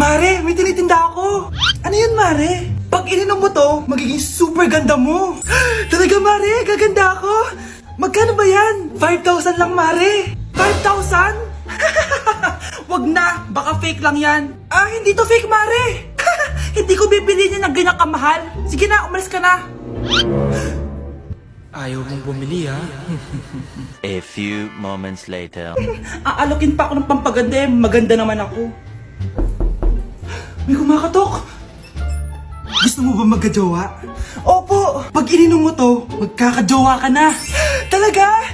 Mare, may tinitinda ako. Ano yun, Mare? Pag ininom mo to, magiging super ganda mo. Talaga, Mare, gaganda ako. Magkano ba yan? 5,000 lang, Mare. 5,000? Wag na, baka fake lang yan. Hindi to fake, Mare. Hindi ko bibili niya ng ganyan kamahal. Sige na, umalis ka na. Ayaw mong bumili, ha? A few moments later. Aalokin pa ako ng pampaganda, maganda naman ako. May kumakatok. Gusto mo ba magkajowa? Opo, pag ininom mo to, magkakajowa ka na. Talaga?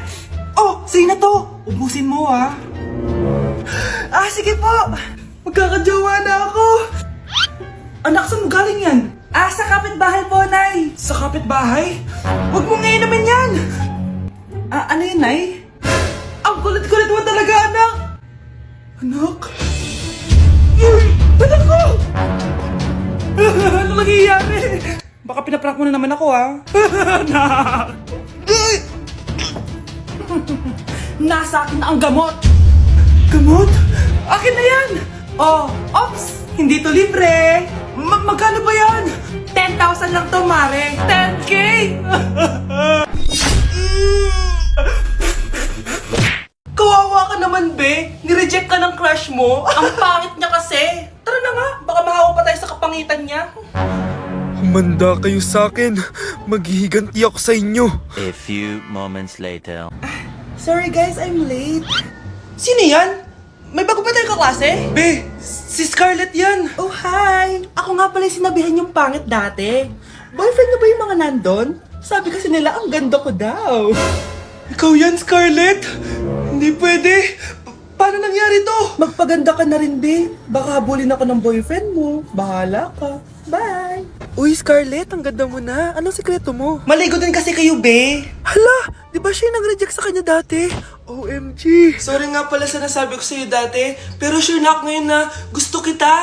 Oh, sige na to. Ubusin mo, ha? Sige po. Magkakajowa na ako. Anak, saan mo galing yan? Sa kapitbahay po, Nay. Sa kapitbahay? Huwag mo ngayon naman yan. Ano yun, Nay? Ang kulit-kulit mo talaga, anak. Anak? Uy! Anak ko! Ano nangyayari? Baka pinaprank mo na naman ako, ha? Anak! Nasa akin na ang gamot. Gamot? Akin na yan! Ops! Hindi to libre! Magkano ba yan? 10,000 lang to, Mare. 10K! Kawawa ka naman, be. Nireject ka ng crush mo. Ang pangit niya kasi. Tara na nga, baka mahawa pa tayo sa kapangitan niya. Humanda kayo sa akin. Maghihiganti ako sa inyo. A few moments later. Sorry guys, I'm late. Sino yan? May bago ba tayong kaklase? Be, si Scarlett yan. Oh, hi. Ako nga pala yung sinabihan yung pangit dati. Boyfriend na ba yung mga nandun? Sabi kasi nila, ang ganda ko daw. Ikaw yan, Scarlett? Hindi pwede. Paano nangyari to? Magpaganda ka na rin, be. Baka habulin ako ng boyfriend mo. Bahala ka. Bye. Uy, Scarlett, ang ganda mo na. Anong sikreto mo? Maligo din kasi kayo, be. Hala, di ba siya yung nag-reject sa kanya dati? OMG. Sorry nga pala sa nasabi ko sa'yo dati, pero sure na ako ngayon na gusto kita.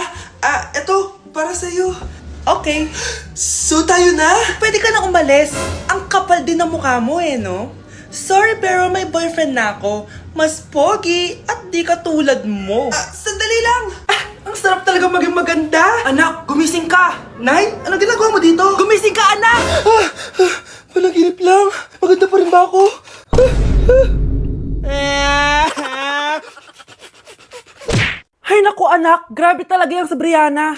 Eto, para sa'yo. Okay. So tayo na? Pwede ka na umalis. Ang kapal din ng mukha mo no? Sorry pero may boyfriend na ako. Mas pogi at di katulad mo. Sandali lang. Ang sarap talaga maging maganda. Anak, gumising ka. Nay, ano ginagawa mo dito? Gumising ka, anak! Panaginip lang. Maganda pa rin ba ako? Hay naku anak, grabe talaga yung sa Brianna.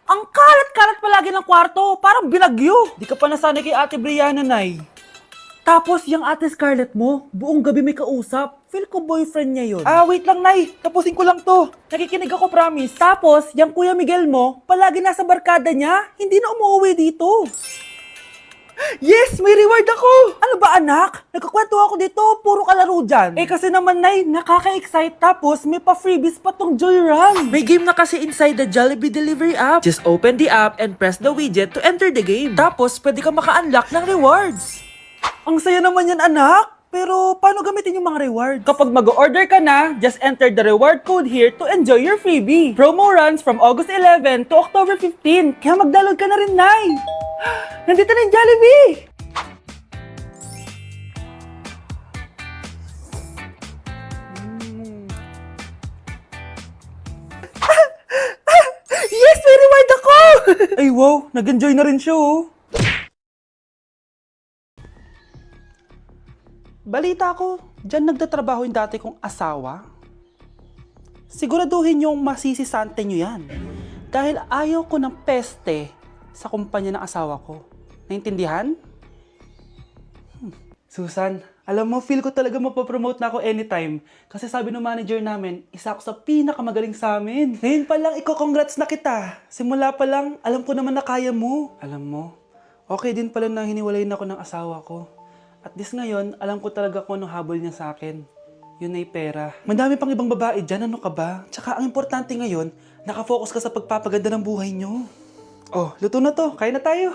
Ang kalat-kalat palagi ng kwarto, parang binagyo. Di ka pa nasanay kay Ate Brianna, Nay. Tapos yung Ate Scarlett mo, buong gabi may kausap. Feel ko boyfriend niya yun. Wait lang, Nay. Tapusin ko lang to. Nakikinig ako, promise. Tapos, yung Kuya Miguel mo, palagi nasa barkada niya. Hindi na umuwi dito. Yes! May reward ako! Ano ba, anak? Nagkakwento ako dito, puro kalaro dyan. Kasi naman, Nay, nakaka-excite. Tapos, may pa-freebies pa tong Joy Run. May game na kasi inside the Jollibee Delivery app. Just open the app and press the widget to enter the game. Tapos, pwede ka maka-unlock ng rewards. Ang saya naman yan, anak. Pero, paano gamitin yung mga reward? Kapag mag-order ka na, just enter the reward code here to enjoy your freebie. Promo runs from August 11 to October 15. Kaya mag-download ka na rin, Nay. Nandito na yung Jollibee! Yes! May reward ako! Ay wow, nag-enjoy na rin siya Balita ko, dyan nagtatrabaho yung dati kong asawa. Siguraduhin yung masisisante nyo yan. Dahil ayaw ko ng peste sa kumpanya ng asawa ko. Naintindihan? Susan, alam mo, feel ko talaga mapapromote na ako anytime. Kasi sabi ng manager namin, isa ako sa pinakamagaling sa amin. Ngayon pa lang, congrats na kita. Simula pa lang, alam ko naman na kaya mo. Alam mo, okay din pala na hiniwalayin ako ng asawa ko. At this ngayon, alam ko talaga kung anong habol niya sa akin. Yun ay pera. Madami pang ibang babae dyan, ano ka ba? Tsaka ang importante ngayon, nakafocus ka sa pagpapaganda ng buhay nyo. Oh, luto na to. Kain na tayo.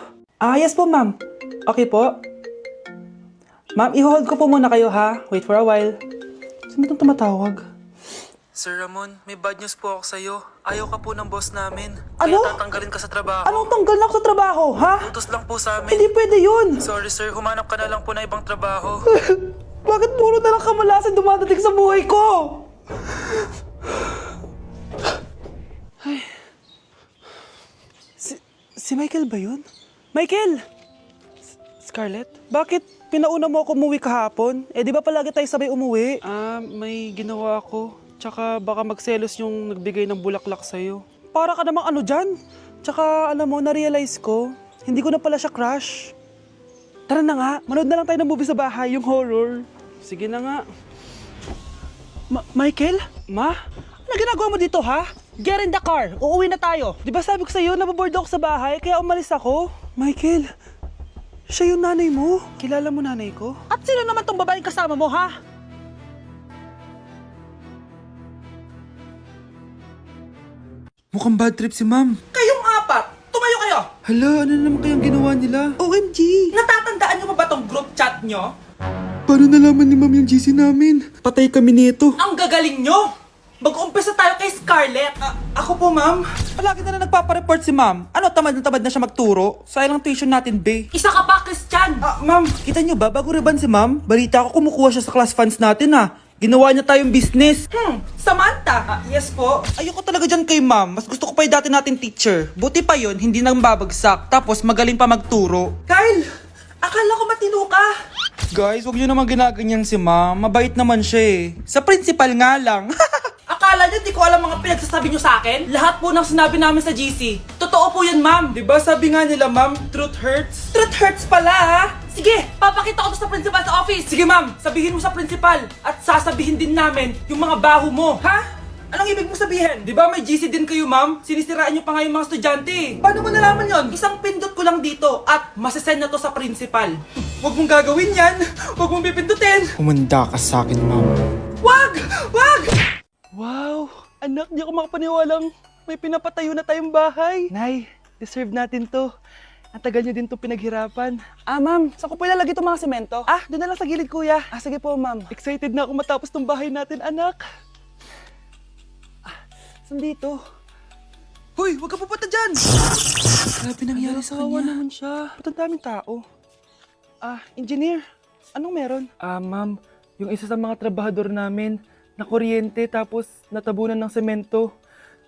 Yes po, ma'am. Okay po. Ma'am, i-hold ko po muna kayo, ha? Wait for a while. Sino itong tumatawag? Sir Ramon, may bad news po ako sa'yo. Ayaw ka po ng boss namin. Ano? Kaya tatanggalin ka sa trabaho. Anong tanggal na ako sa trabaho, ha? Utos lang po sa amin. Hindi pwede yun. Sorry sir, humanap ka na lang po na ibang trabaho. Bakit puro na lang kamalasan dumadating sa buhay ko? Si Michael ba yun? Michael! Scarlett, bakit pinauna mo ako umuwi kahapon? Eh di ba palagi tayo sabay umuwi? May ginawa ako. Tsaka baka magselos yung nagbigay ng bulaklak sa'yo. Para ka namang ano dyan? Tsaka alam mo, na-realize ko, hindi ko na pala siya crush. Tara na nga, manood na lang tayo ng movie sa bahay, yung horror. Sige na nga. Michael? Ma? Ano ginagawa mo dito, ha? Get in the car, uuwi na tayo. Di ba sabi ko sa'yo, nababoard ako sa bahay, kaya umalis ako? Michael, siya yung nanay mo. Kilala mo nanay ko? At sino naman tong babaeng kasama mo, ha? Mukhang bad trip si ma'am. Kayong apat, tumayo kayo. Hala, ano naman kayang ginawa nila? OMG! Natatandaan niyo ba tong group chat niyo? Paano nalaman ni ma'am yung GC namin? Patay kami nito. Ang gagaling nyo! Mag-uumpisa tayo kay Scarlett. Ako po, ma'am. Palagi na nagpapareport si ma'am. Ano, tamad na siya magturo? Sayang lang tuition natin, be. Isa ka pa, Christian! Ma'am, kita niyo ba, bago riban si ma'am, balita ko kumukuha siya sa class funds natin, Ginawa niya tayong business. Samantha? Yes po. Ayoko talaga dyan kay ma'am. Mas gusto ko pa yung dati natin teacher. Buti pa yun, hindi nang babagsak. Tapos magaling pa magturo. Kyle! Akala ko matino ka. Guys, huwag niyo naman ginaganyan si ma'am. Mabait naman siya eh. Sa principal nga lang. Akala niyo di ko alam mga pinagsasabi niyo sa akin? Lahat po ng sinabi namin sa GC. Totoo po yan, ma'am. Diba sabi nga nila, ma'am, truth hurts? Truth hurts pala, ha? Sige, papakita ko to sa principal sa office. Sige, ma'am, sabihin mo sa principal. At sasabihin din namin yung mga baho mo. Ha? Anong ibig mo sabihin? Di ba may GC din kayo, ma'am? Sinisiraan niyo pa nga yung mga estudyante. Paano mo nalaman yon? Isang pindot ko lang dito at masasend na to sa principal. Huwag mong gagawin yan. Huwag mong pipindutin. Humanda ka sa akin, ma'am. Wag! Wag! Wow! Anak, di ako makapaniwalang may pinapatayo na tayong bahay. Nay, deserve natin to. Ang tagal niyo din to pinaghirapan. Ma'am, saan ko po ilalagay itong mga semento? Doon na lang sa gilid, kuya. Sige po, ma'am. Excited na ako matapos tong bahay natin, anak. Saan dito? Hoy, huwag ka pupunta dyan! Grabe nangyari sa Kawawa kanya. naman siya. Ba't ang daming tao? Engineer, anong meron? Ma'am, yung isa sa mga trabahador namin, nakuryente tapos natabunan ng semento.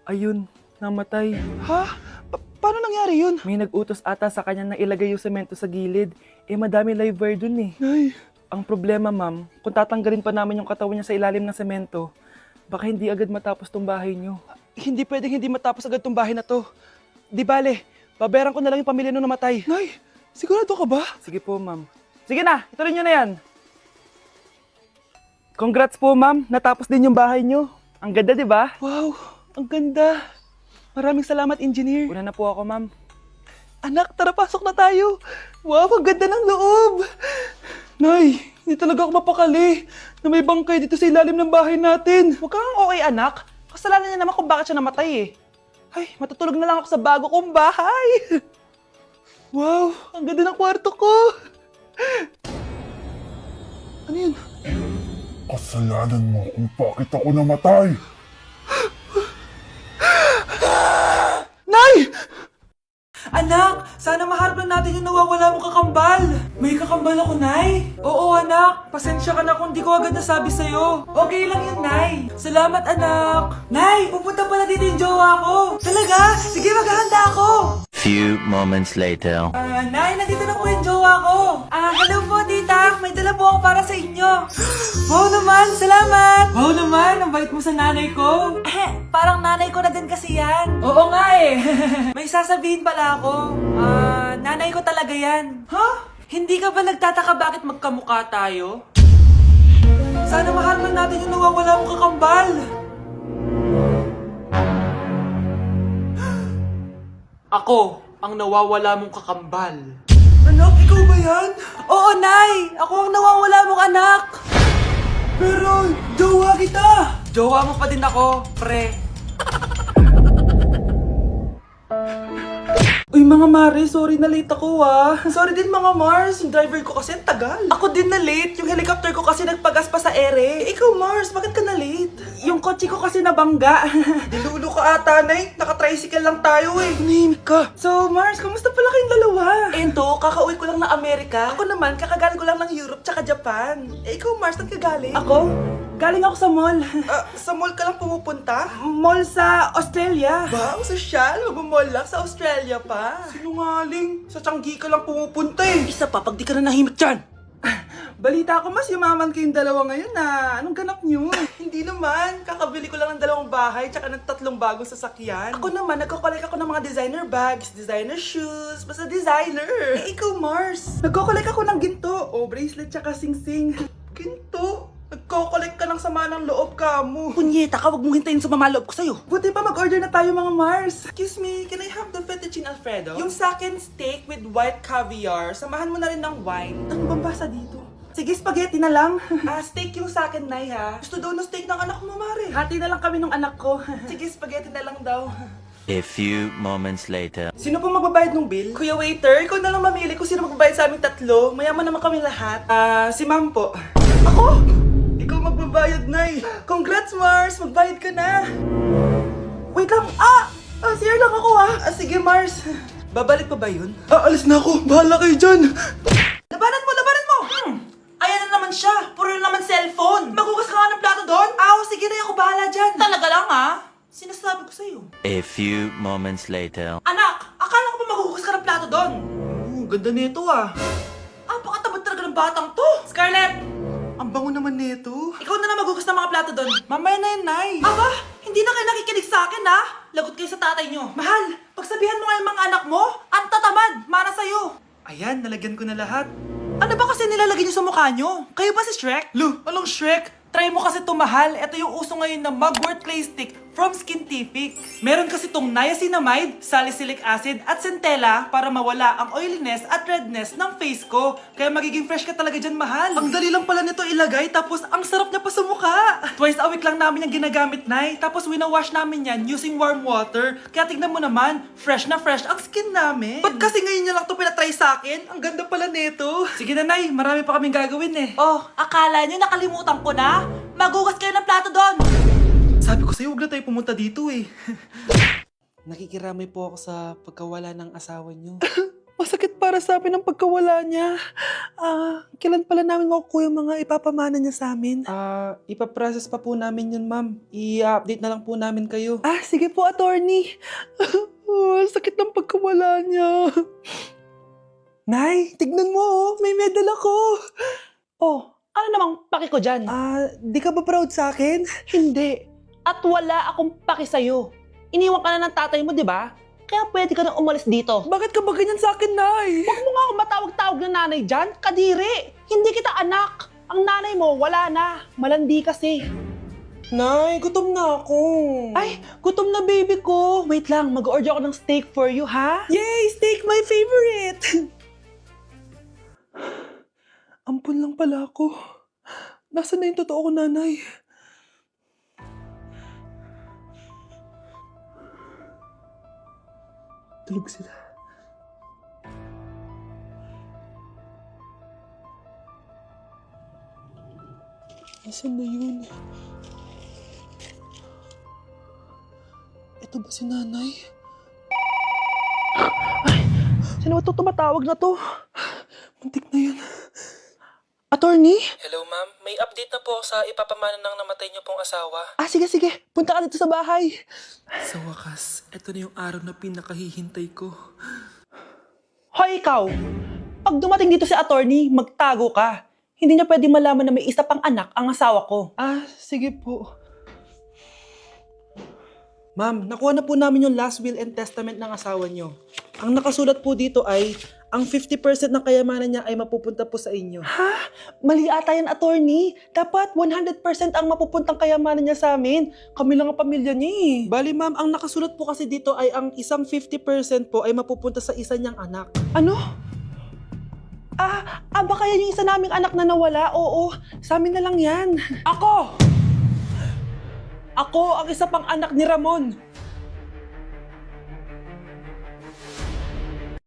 Ayun, namatay. Ha? Paano nangyari yun? May nag-utos ata sa kanya na ilagay yung semento sa gilid. Madami live wire dun eh. Nay, Ang problema, ma'am, kung tatanggalin pa namin yung katawan niya sa ilalim ng semento, baka hindi agad matapos tong bahay niyo. hindi pwedeng hindi matapos agad tong bahay na to. Di bale, babayaran ko na lang yung pamilya nung namatay. Nay, sigurado ka ba? Sige po, ma'am. Sige na, ituloy niyo na yan. Congrats po, ma'am. Natapos din yung bahay niyo. Ang ganda, di ba? Wow, ang ganda. Maraming salamat, engineer. Una na po ako, ma'am. Anak, tara pasok na tayo. Wow, ang ganda ng loob. Nay, hindi talaga ako mapakali na may bangkay dito sa ilalim ng bahay natin. Huwag kang okay, anak. Kasalanan niya naman kung bakit siya namatay eh. Ay, matutulog na lang ako sa bago kong bahay. Wow, ang ganda ng kwarto ko. Ano yun? Kasalanan mo kung bakit ako namatay. Nay! Anak, sana maharap lang natin yung nawawala mong kakambal. May kakambal ako, Nay. Oo, anak. Pasensya ka na kung di ko agad nasabi sa'yo. Okay lang yun, Nay. Salamat, anak. Nay, pupunta pala dito yung jowa ko. Talaga? Sige, maghahanda ako. Few moments later. Nay, nandito na po yung jowa ko. Hello po, tita. May dala po ako para sa inyo. Wow naman, salamat. Wow naman, ang bait mo sa nanay ko. Parang nanay ko na din kasi yan. Oo nga eh. May sasabihin pala ako. Nanay ko talaga yan. Ha? Hindi ka ba nagtataka bakit magkamukha tayo? Sana mahal man natin yung nawawala mong kakambal. Ako, ang nawawala mong kakambal. Anak, ikaw ba yan? Oo, Nay! Ako ang nawawala mong anak! Pero, jowa kita! Jowa mo pa din ako, pre. Uy, mga Mare, sorry na late ako Sorry din mga Mars, yung driver ko kasi ang tagal. Ako din na late, yung helicopter ko kasi nagpagas pa sa ere. Ikaw Mars, bakit ka na late? Yung kotse ko kasi nabangga. Dilulo ka ata Nay. Naka-tricycle lang tayo eh. Name ka. So, Mars, kamusta pala kayong dalawa? Ento, kakauwi ko lang ng Amerika. Ako naman, kakagaling ko lang ng Europe tsaka Japan. Eh, ikaw, Mars, saan ka galing? Ako? Galing ako sa mall. Sa mall ka lang pumupunta? Mall sa Australia. Wow, sosyal. Mag-mall lang sa Australia pa. Sinungaling. Sa Changi ka lang pumupunta eh. Isa pa, pag di ka na nahimik dyan. Balita ko mas yumaman kayong dalawa ngayon na. Anong ganap nyo? Hindi naman. Kakabili ko lang ng 2 bahay tsaka ng 3 bagong sasakyan. Ako naman, nagko-collect ako ng mga designer bags, designer shoes, basta designer. Eh, ikaw, Mars. Nagko-collect ako ng ginto. O, bracelet tsaka sing-sing. Ginto? Nagko-collect ka ng sama ng loob ka mo. Punyeta ka, wag mong hintayin sumama loob ko sa'yo. Buti pa mag-order na tayo mga Mars. Excuse me, can I have the fettuccine Alfredo? Yung sa akin steak with white caviar. Samahan mo na rin ng wine. Ano bang basa dito? Sige, spaghetti na lang. Steak yung sa akin, Nay, ha? Gusto daw ng steak ng anak mo, Mare. Hati na lang kami ng anak ko. Sige, spaghetti na lang daw. A few moments later. Sino pong magbabayad ng bill? Kuya waiter, ikaw na lang mamili kung sino magbabayad sa aming 3. Mayaman naman kami lahat. Si Ma'am po. Ako? Ikaw magbabayad, Nay. Congrats, Mars! Magbayad ka na. Wait lang. CR lang ako, sige, Mars. Babalik pa ba yun? Alis na ako. Bahala kayo dyan. Labanan mo! Labanan mo! Ayan na naman siya. Puro na naman cellphone. Magugas ka nga ng plato doon? Sige na, ako bahala dyan. Talaga lang, Sinasabi ko sa'yo. A few moments later. Anak, akala ko ba magugas ka ng plato doon? Ganda nito Pakatabat talaga ng batang to. Scarlett! Ang bango naman nito. Ikaw na lang magugas ng mga plato doon. Mamaya na yan, Nay. Aba, hindi na kayo nakikinig sa akin, Lagot kayo sa tatay nyo. Mahal, pagsabihan mo nga yung mga anak mo, ang tatamad, para sa'yo. Ayan, nalagyan ko na lahat. Ano ba kasi nilalagay nyo sa mukha nyo? Kayo ba si Shrek? Lo, anong Shrek? Try mo kasi ito, mahal. Ito yung uso ngayon na mugwort clay stick from Skintific. Meron kasi itong niacinamide, salicylic acid at centella para mawala ang oiliness at redness ng face ko. Kaya magiging fresh ka talaga dyan, mahal. Ang dali lang pala nito ilagay, tapos ang sarap niya pa sa mukha. Twice a week lang namin yung ginagamit, Nay. Tapos winawash namin yan using warm water. Kaya tignan mo naman, fresh na fresh ang skin namin. Ba't kasi ngayon niya lang ito pinatry sa akin? Ang ganda pala nito. Sige na, Nay. Marami pa kaming gagawin eh. Oh, akala niyo nakalimutan ko na? Magugas kayo ng plato doon! Sabi ko sa'yo, huwag na tayo pumunta dito eh. Nakikiramay po ako sa pagkawala ng asawa niyo. Masakit para sa amin ang pagkawala niya. Kailan pala namin makukuha yung mga ipapamana niya sa amin? Ipaprocess pa po namin yun, ma'am. I-update na lang po namin kayo. Sige po, attorney. Sakit ng pagkawala niya. Nay, tignan mo, may medal ako. Ano namang paki ko dyan? Di ka ba proud sa akin? Hindi. At wala akong paki sa'yo. Iniwan ka na ng tatay mo, di ba? Kaya pwede ka nang umalis dito. Bakit ka ba ganyan sa akin, Nay? Huwag mo nga ako matawag-tawag na nanay dyan. Kadiri! Hindi kita anak. Ang nanay mo, wala na. Malandi kasi. Nay, gutom na ako. Ay, gutom na baby ko. Wait lang, mag-order ako ng steak for you, ha? Yay! Steak, my favorite! Ampun lang pala ako. Nasaan na yung totoo ko, nanay? Tulog sila. Nasaan na yun? Ito ba si nanay? Ay! Sino ba ito tumatawag na to? Muntik na yun. Attorney? Hello ma'am, may update na po sa ipapamana ng namatay niyo pong asawa. Sige. Punta ka dito sa bahay. Sa wakas, ito na yung araw na pinakahihintay ko. Hoy, ikaw! Pag dumating dito si attorney, magtago ka. Hindi niya pwede malaman na may isa pang anak ang asawa ko. Sige po. Ma'am, nakuha na po namin yung last will and testament ng asawa niyo. Ang nakasulat po dito ay, ang 50% ng kayamanan niya ay mapupunta po sa inyo. Mali ata yan, attorney. Dapat 100% ang mapupuntang kayamanan niya sa amin. Kami lang ang pamilya niya eh. Bali ma'am, ang nakasulat po kasi dito ay ang isang 50% po ay mapupunta sa isa niyang anak. Ano? Baka yan yung isa naming anak na nawala? Oo, sa amin na lang yan. Ako ang isa pang anak ni Ramon.